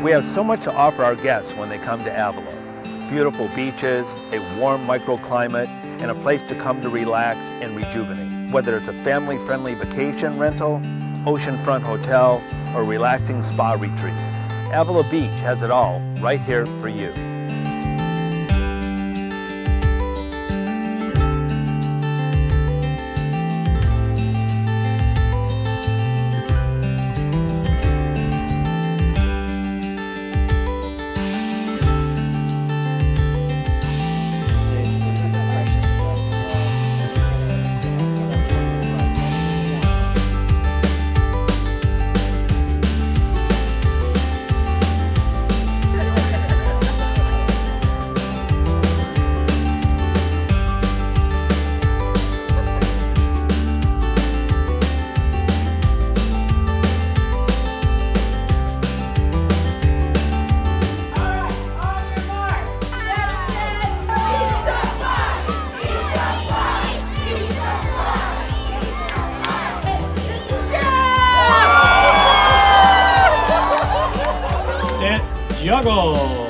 We have so much to offer our guests when they come to Avila. Beautiful beaches, a warm microclimate, and a place to come to relax and rejuvenate. Whether it's a family-friendly vacation rental, oceanfront hotel, or relaxing spa retreat, Avila Beach has it all right here for you. Juggle!